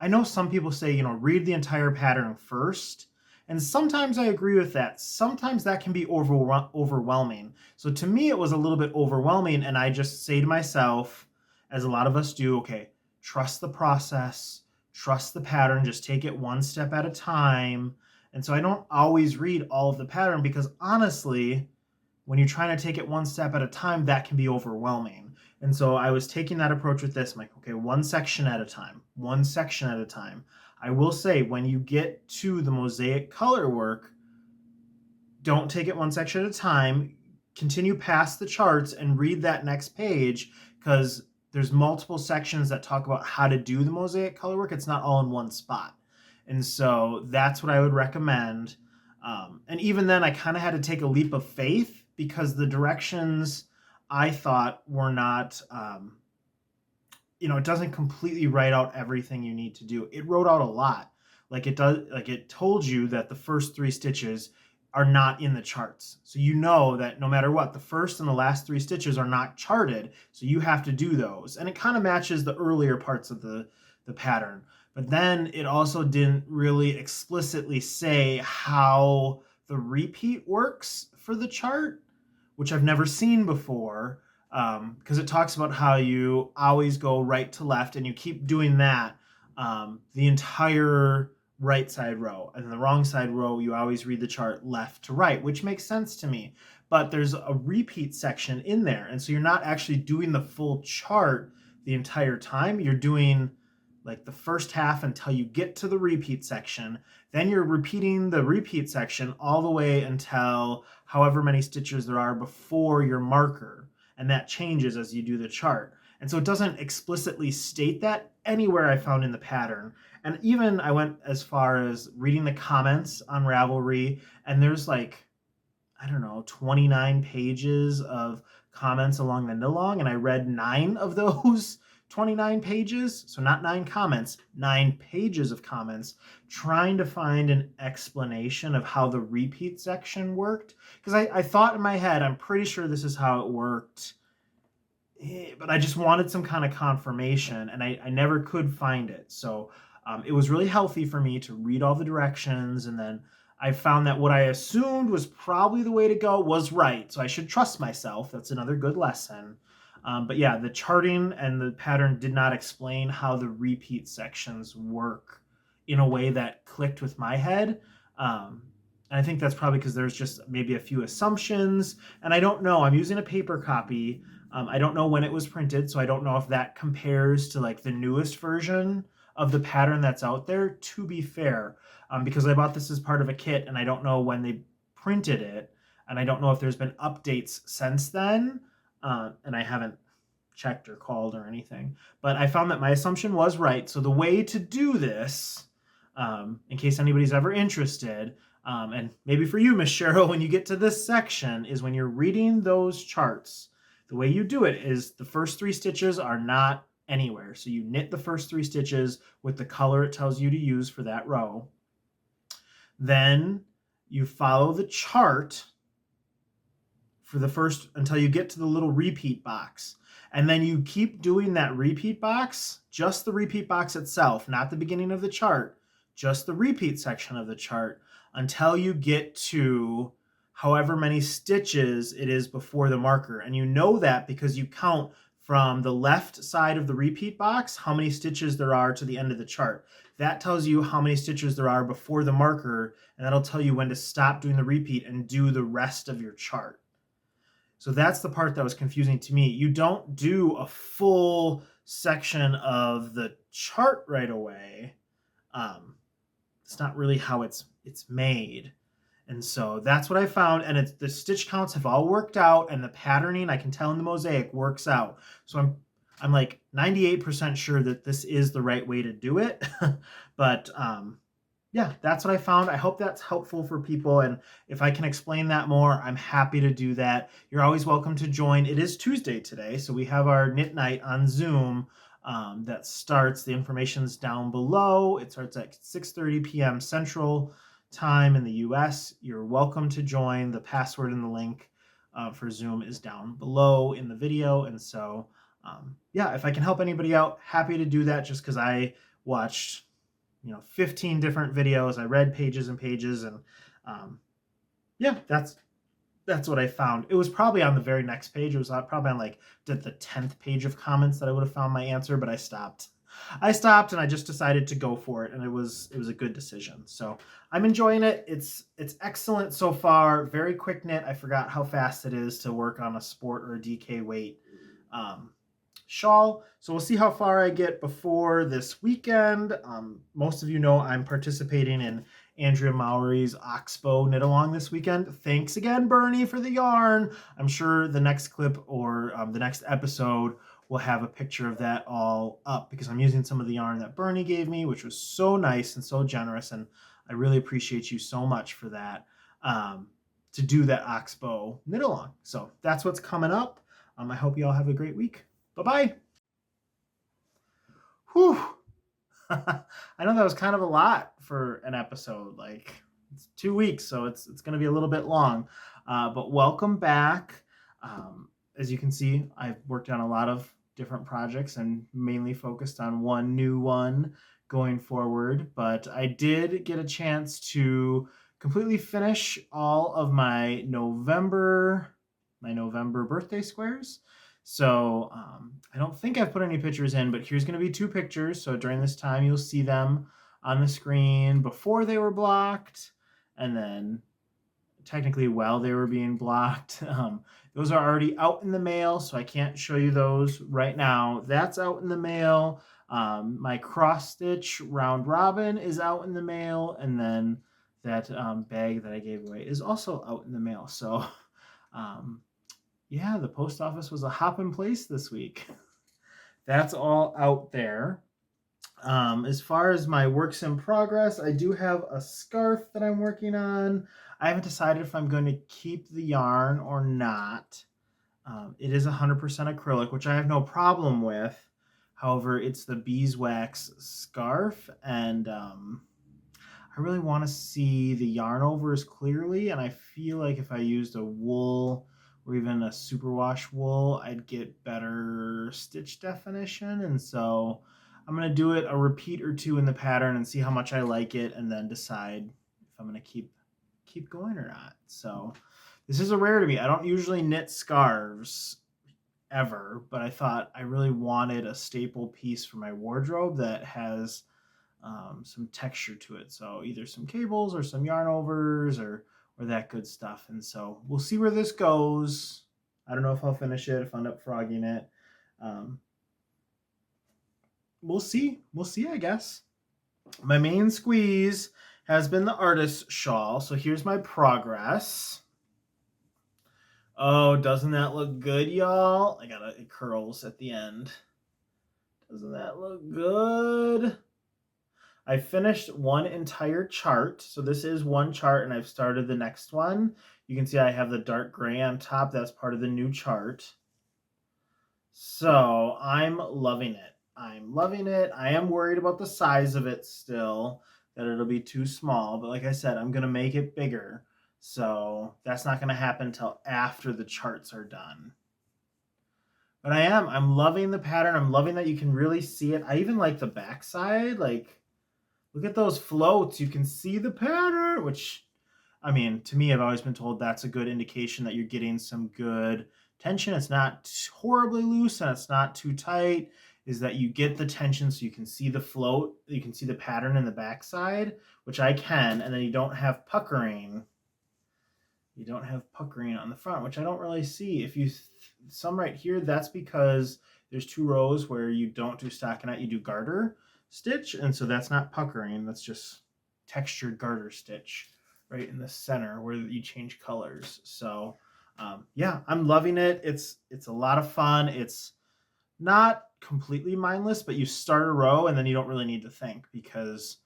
I know some people say, read the entire pattern first. And sometimes I agree with that. Sometimes that can be overwhelming. So to me, it was a little bit overwhelming. And I just say to myself, as a lot of us do, okay, trust the process, trust the pattern, just take it one step at a time. And so I don't always read all of the pattern because honestly, when you're trying to take it one step at a time, that can be overwhelming. And so I was taking that approach with this. I'm like, okay, one section at a time, one section at a time. I will say when you get to the mosaic color work, don't take it one section at a time. Continue past the charts and read that next page because there's multiple sections that talk about how to do the mosaic color work. It's not all in one spot. And so that's what I would recommend. And even then, I kind of had to take a leap of faith because the directions I thought were not, it doesn't completely write out everything you need to do. It wrote out a lot. Like it told you that the first 3 stitches are not in the charts. So you know that no matter what, the first and the last 3 stitches are not charted. So you have to do those. And it kind of matches the earlier parts of the pattern. But then it also didn't really explicitly say how the repeat works for the chart, which I've never seen before, because it talks about how you always go right to left and you keep doing that the entire right side row. And the wrong side row, you always read the chart left to right, which makes sense to me. But there's a repeat section in there. And so you're not actually doing the full chart the entire time. You're doing like the first half until you get to the repeat section. Then you're repeating the repeat section all the way until however many stitches there are before your marker. And that changes as you do the chart. And so it doesn't explicitly state that anywhere I found in the pattern. And even I went as far as reading the comments on Ravelry, and there's like, I don't know, 29 pages of comments along the knit-along, and I read 9 of those 29 pages, so not 9 comments, 9 pages of comments, trying to find an explanation of how the repeat section worked. Because I thought in my head, I'm pretty sure this is how it worked, but I just wanted some kind of confirmation, and I never could find it. So it was really healthy for me to read all the directions, and then I found that what I assumed was probably the way to go was right. So I should trust myself. That's another good lesson. But yeah, the charting and the pattern did not explain how the repeat sections work in a way that clicked with my head. And I think that's probably because there's just maybe a few assumptions. And I don't know. I'm using a paper copy. I don't know when it was printed, so I don't know if that compares to like the newest version of the pattern that's out there, to be fair, because I bought this as part of a kit and I don't know when they printed it, and I don't know if there's been updates since then, and I haven't checked or called or anything. But I found that my assumption was right. So the way to do this, in case anybody's ever interested, and maybe for you, Miss Cheryl, when you get to this section, is when you're reading those charts, the way you do it is the first 3 stitches are not anywhere. So you knit the first 3 stitches with the color it tells you to use for that row. Then you follow the chart for the first until you get to the little repeat box. And then you keep doing that repeat box, just the repeat box itself, not the beginning of the chart, just the repeat section of the chart, until you get to however many stitches it is before the marker. And you know that because you count from the left side of the repeat box how many stitches there are to the end of the chart. That tells you how many stitches there are before the marker, and that'll tell you when to stop doing the repeat and do the rest of your chart. So that's the part that was confusing to me. You don't do a full section of the chart right away. It's not really how it's made. And so that's what I found. And the stitch counts have all worked out, and the patterning, I can tell in the mosaic, works out. So I'm like 98% sure that this is the right way to do it. But yeah, that's what I found. I hope that's helpful for people. And if I can explain that more, I'm happy to do that. You're always welcome to join. It is Tuesday today, so we have our knit night on Zoom that starts. The information's down below. It starts at 6:30 p.m. Central Time in the US. You're welcome to join. The password and the link for Zoom is down below in the video. And so, yeah, if I can help anybody out, happy to do that just because I watched 15 different videos. I read pages and pages, and yeah, that's what I found. It was probably on the very next page. It was probably on like the 10th page of comments that I would have found my answer, but I stopped. And I just decided to go for it, and it was a good decision. So I'm enjoying it. It's excellent so far. Very quick knit. I forgot how fast it is to work on a sport or a DK weight shawl. So we'll see how far I get before this weekend. Most of you know I'm participating in Andrea Mowry's Oxbow knit along this weekend. Thanks again, Bernie, for the yarn. I'm sure the next clip or the next episode will have a picture of that all up because I'm using some of the yarn that Bernie gave me, which was so nice and so generous. And I really appreciate you so much for that, to do that Oxbow knit along. So that's what's coming up. I hope you all have a great week. Bye-bye. Whew. I know that was kind of a lot for an episode. Like, it's 2 weeks, so it's going to be a little bit long. But welcome back. As you can see, I've worked on a lot of different projects and mainly focused on one new one going forward. But I did get a chance to completely finish all of my November birthday squares. So I don't think I've put any pictures in, but here's going to be 2 pictures. So during this time, you'll see them on the screen before they were blocked, and then technically while they were being blocked. Those are already out in the mail, so I can't show you those right now. That's out in the mail. My cross stitch round robin is out in the mail, and then that bag that I gave away is also out in the mail. So yeah, the post office was a hopping place this week. That's all out there. As far as my works in progress, I do have a scarf that I'm working on. I haven't decided if I'm going to keep the yarn or not. It is 100% acrylic, which I have no problem with. However, it's the beeswax scarf, and I really want to see the yarn overs clearly, and I feel like if I used a wool or even a superwash wool, I'd get better stitch definition. And so I'm going to do it a repeat or 2 in the pattern and see how much I like it, and then decide if I'm going to keep going or not. So this is a rare to me. I don't usually knit scarves ever, but I thought I really wanted a staple piece for my wardrobe that has some texture to it. So either some cables or some yarn overs or that good stuff. And so we'll see where this goes. I don't know if I'll finish it, if I end up frogging it. We'll see. We'll see, I guess. My main squeeze has been the artist shawl. So here's my progress. Oh, doesn't that look good, y'all? It curls at the end. Doesn't that look good? I finished one entire chart. So this is one chart, and I've started the next one. You can see I have the dark gray on top. That's part of the new chart. So I'm loving it. I'm loving it. I am worried about the size of it still, that it'll be too small. But like I said, I'm going to make it bigger. So that's not going to happen until after the charts are done. But I'm loving the pattern. I'm loving that you can really see it. I even like the backside. Like, look at those floats. You can see the pattern, which, I mean, to me, I've always been told that's a good indication that you're getting some good tension. It's not horribly loose and it's not too tight, is that you get the tension so you can see the float, you can see the pattern in the backside, which I can, and then you don't have puckering. You don't have puckering on the front, which I don't really see. If you, some right here, that's because there's 2 rows where you don't do stockinette, you do garter stitch, and so that's not puckering, that's just textured garter stitch right in the center where you change colors. So yeah, I'm loving it. It's a lot of fun. It's not completely mindless, but you start a row and then you don't really need to think because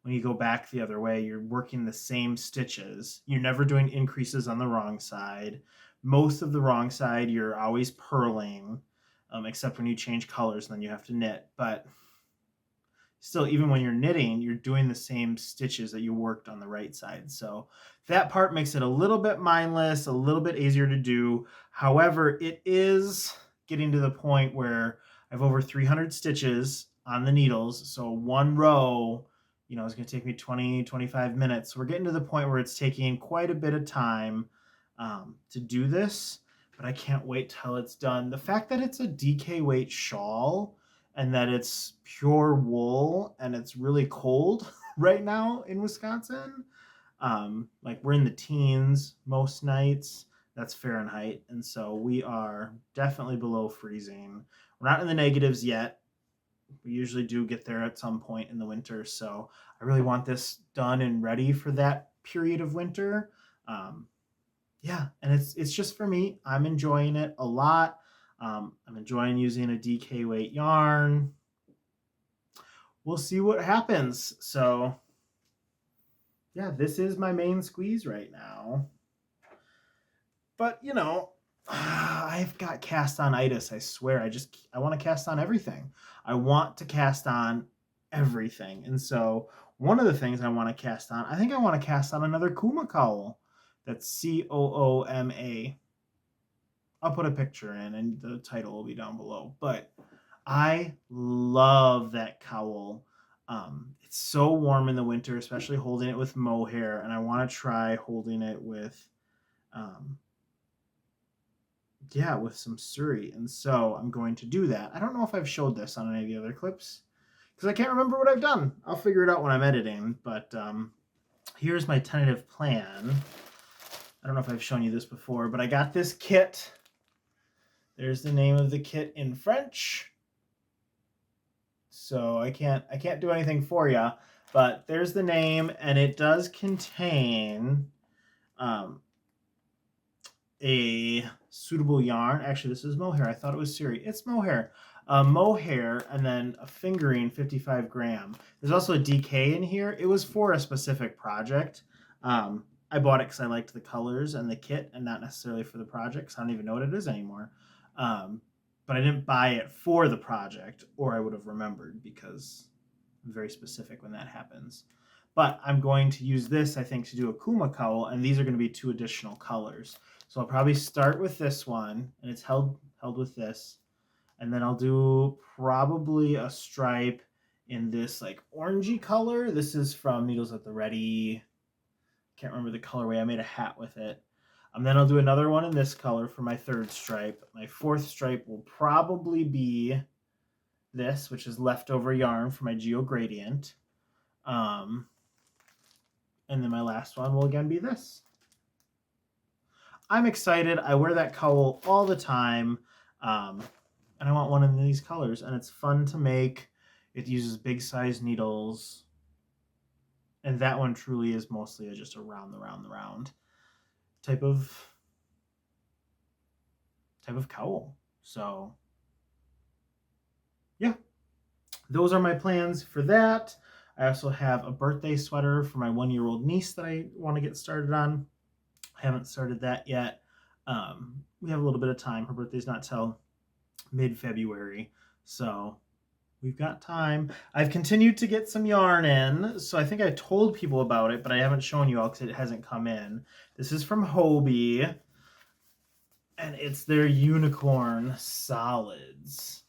when you go back the other way, you're working the same stitches. You're never doing increases on the wrong side. Most of the wrong side, you're always purling, except when you change colors, then you have to knit. But still, even when you're knitting, you're doing the same stitches that you worked on the right side. So that part makes it a little bit mindless, a little bit easier to do. However, it is getting to the point where I have over 300 stitches on the needles. So one row, is going to take me 20, 25 minutes. So we're getting to the point where it's taking quite a bit of time to do this, but I can't wait till it's done. The fact that it's a DK weight shawl and that it's pure wool and it's really cold right now in Wisconsin. Like we're in the teens most nights. That's Fahrenheit. And so we are definitely below freezing. We're not in the negatives yet. We usually do get there at some point in the winter. So I really want this done and ready for that period of winter. Yeah, and it's just for me. I'm enjoying it a lot. I'm enjoying using a DK weight yarn. We'll see what happens. So, yeah, this is my main squeeze right now. But, I've got cast on itis, I swear. I want to cast on everything. I want to cast on everything. And so, one of the things I want to cast on, I think I want to cast on another Kuma cowl. That's Cooma. I'll put a picture in and the title will be down below. But I love that cowl. It's so warm in the winter, especially holding it with mohair, and I want to try holding it with, with some suri. And so I'm going to do that. I don't know if I've showed this on any of the other clips because I can't remember what I've done. I'll figure it out when I'm editing, but here's my tentative plan. I don't know if I've shown you this before, but I got this kit. There's the name of the kit in French. So I can't do anything for you, but there's the name, and it does contain a suitable yarn. Actually, this is mohair. I thought it was suri. It's mohair. Mohair, and then a fingering 55 gram. There's also a DK in here. It was for a specific project. I bought it because I liked the colors and the kit, and not necessarily for the project, because I don't even know what it is anymore. But I didn't buy it for the project, or I would have remembered, because I'm very specific when that happens. But I'm going to use this, I think, to do a Kuma cowl, and these are going to be 2 additional colors. So I'll probably start with this one, and it's held with this, and then I'll do probably a stripe in this like orangey color. This is from Needles at the Ready. Can't remember the colorway. I made a hat with it. Then I'll do another one in this color for my 3rd stripe. My 4th stripe will probably be this, which is leftover yarn for my Geo Gradient. And then my last one will again be this. I'm excited. I wear that cowl all the time. And I want one in these colors. And it's fun to make. It uses big size needles. And that one truly is mostly just a round the round type of cowl. So yeah, those are my plans for that. I also have a birthday sweater for my 1-year-old niece that I want to get started on. I haven't started that yet. We have a little bit of time. Her birthday's not till mid-February, so we've got time. I've continued to get some yarn in, so I think I told people about it, but I haven't shown you all because it hasn't come in. This is from Hobie, and it's their Unicorn Solids.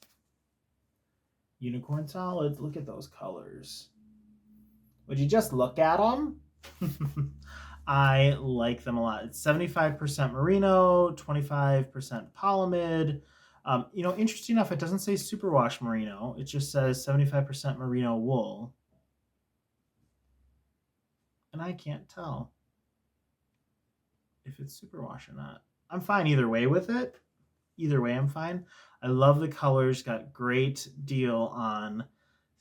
Unicorn Solids, look at those colors. Would you just look at them? I like them a lot. It's 75% merino, 25% polyamide. Interesting enough, it doesn't say superwash merino. It just says 75% merino wool. And I can't tell if it's superwash or not. I'm fine either way with it. Either way, I'm fine. I love the colors. Got great deal on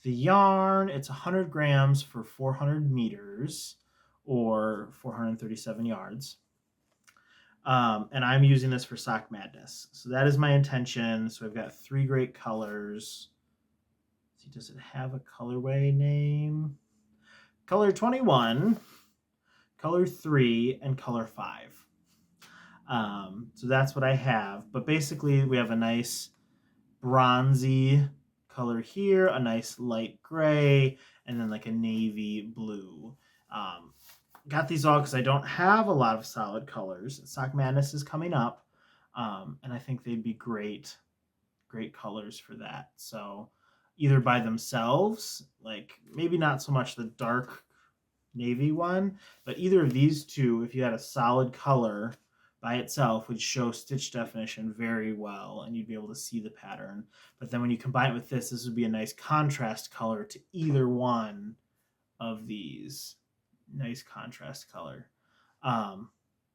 the yarn. It's 100 grams for 400 meters or 437 yards. And I'm using this for Sock Madness. So that is my intention. So I've got 3 great colors. Let's see, does it have a colorway name? color 21, color 3, and color 5. So that's what I have. But basically, we have a nice bronzy color here, a nice light gray, and then like a navy blue. Got these all because I don't have a lot of solid colors. Sock Madness is coming up, and I think they'd be great colors for that. So either by themselves, like maybe not so much the dark navy one, but either of these two, if you had a solid color by itself, would show stitch definition very well, and you'd be able to see the pattern. But then when you combine it with this would be a nice contrast color to either one of these. Nice contrast color.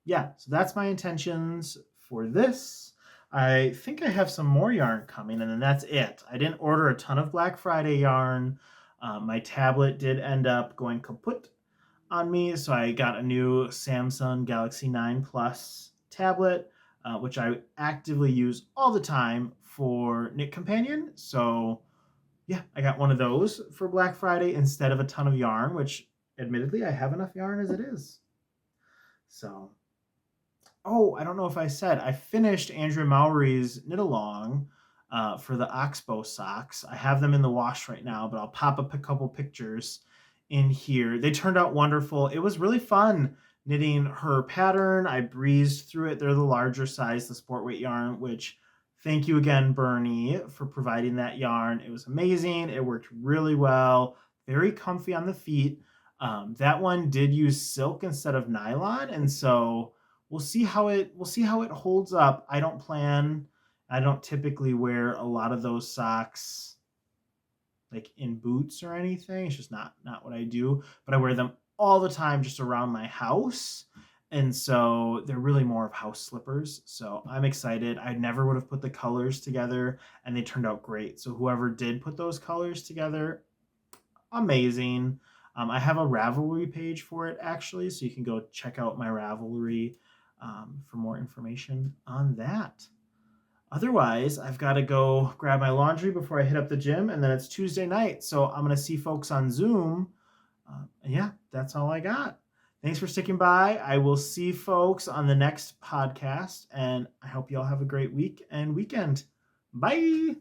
Yeah, so that's my intentions for this. I think I have some more yarn coming, and then that's it. I didn't order a ton of Black Friday yarn. My tablet did end up going kaput on me, so I got a new Samsung Galaxy 9 Plus tablet, which I actively use all the time for Knit Companion. So yeah, I got one of those for Black Friday instead of a ton of yarn, which admittedly I have enough yarn as it is. So, oh, I don't know if I said, I finished Andrea Mowry's knit along for the Oxbow socks. I have them in the wash right now, but I'll pop up a couple pictures in here. They turned out wonderful. It was really fun knitting her pattern. I breezed through it. They're the larger size, the sport weight yarn, which thank you again, Bernie, for providing that yarn. It was amazing. It worked really well. Very comfy on the feet. That one did use silk instead of nylon, and so we'll see how it holds up. I don't typically wear a lot of those socks like in boots or anything. It's just not what I do, but I wear them all the time just around my house. And so they're really more of house slippers. So I'm excited. I never would have put the colors together, and they turned out great. So whoever did put those colors together, amazing. I have a Ravelry page for it, actually, so you can go check out my Ravelry for more information on that. Otherwise, I've got to go grab my laundry before I hit up the gym, and then it's Tuesday night, so I'm going to see folks on Zoom. And yeah, that's all I got. Thanks for sticking by. I will see folks on the next podcast, and I hope you all have a great week and weekend. Bye.